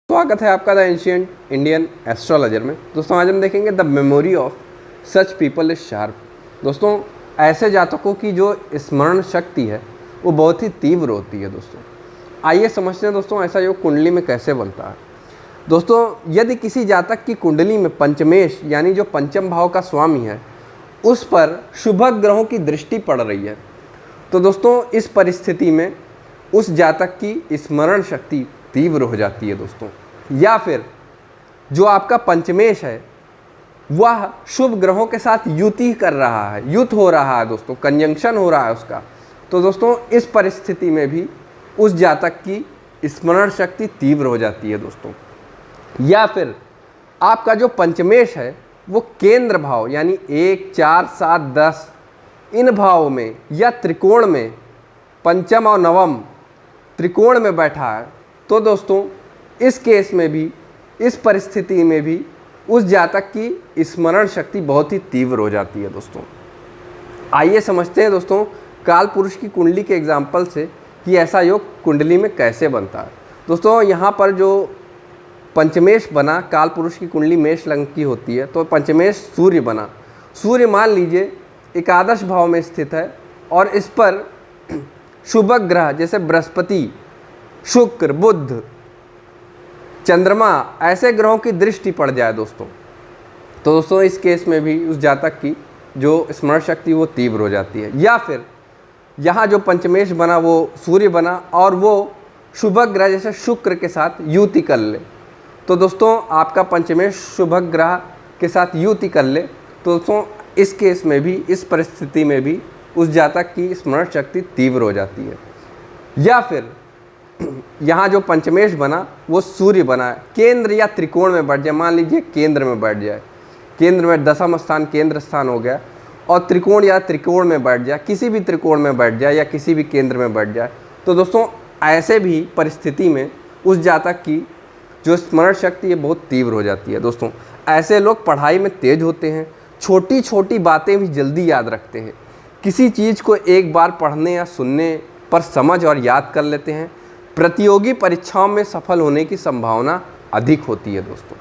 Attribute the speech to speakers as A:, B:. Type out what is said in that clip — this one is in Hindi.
A: स्वागत है आपका द एंशिएंट इंडियन एस्ट्रोलॉजर में। दोस्तों आज हम देखेंगे the memory of such people is sharp. दोस्तों ऐसे जातकों की जो स्मरण शक्ति है वो बहुत ही तीव्र होती है। दोस्तों आइए समझते हैं दोस्तों ऐसा योग कुंडली में कैसे बनता है। दोस्तों यदि किसी जातक की कुंडली में पंचमेश यानी जो पंचम भाव का स्वामी है उस पर शुभ ग्रहों की दृष्टि पड़ रही है तो दोस्तों इस परिस्थिति में उस जातक की स्मरण शक्ति तीव्र हो जाती है दोस्तों। या फिर जो आपका पंचमेश है वह शुभ ग्रहों के साथ युति कर रहा है, युत हो रहा है दोस्तों, कंजंक्शन हो रहा है उसका, तो दोस्तों इस परिस्थिति में भी उस जातक की स्मरण शक्ति तीव्र हो जाती है दोस्तों। या फिर आपका जो पंचमेश है वो केंद्र भाव यानी 1, 4, 7, 10 इन भावों में या त्रिकोण में, पंचम और नवम त्रिकोण में बैठा है तो दोस्तों इस केस में भी, इस परिस्थिति में भी उस जातक की स्मरण शक्ति बहुत ही तीव्र हो जाती है दोस्तों। आइए समझते हैं दोस्तों काल पुरुष की कुंडली के एग्जाम्पल से कि ऐसा योग कुंडली में कैसे बनता है। दोस्तों यहाँ पर जो पंचमेश बना, काल पुरुष की कुंडली मेष लग्न की होती है तो पंचमेश सूर्य बना। सूर्य मान लीजिए एकादश भाव में स्थित है और इस पर शुभ ग्रह जैसे बृहस्पति, शुक्र, बुध, चंद्रमा ऐसे ग्रहों की दृष्टि पड़ जाए दोस्तों तो दोस्तों इस केस में भी उस जातक की जो स्मरण शक्ति वो तीव्र हो जाती है। या फिर यहाँ जो पंचमेश बना वो सूर्य बना और वो शुभ ग्रह जैसे शुक्र के साथ युति कर ले तो दोस्तों आपका पंचमेश शुभ ग्रह के साथ युति कर ले तो दोस्तों इस केस में भी, इस परिस्थिति में भी उस जातक की स्मरण शक्ति तीव्र हो जाती है। या फिर यहाँ जो पंचमेश बना वो सूर्य बना है, केंद्र या त्रिकोण में बैठ जाए, मान लीजिए केंद्र में बैठ जाए, केंद्र में दशम स्थान केंद्र स्थान हो गया और त्रिकोण या त्रिकोण में बैठ जाए, किसी भी त्रिकोण में बैठ जाए या किसी भी केंद्र में बैठ जाए तो दोस्तों ऐसे भी परिस्थिति में उस जातक की जो स्मरण शक्ति है बहुत तीव्र हो जाती है। दोस्तों ऐसे लोग पढ़ाई में तेज होते हैं, छोटी छोटी बातें भी जल्दी याद रखते हैं, किसी चीज़ को एक बार पढ़ने या सुनने पर समझ और याद कर लेते हैं, प्रतियोगी परीक्षाओं में सफल होने की संभावना अधिक होती है दोस्तों।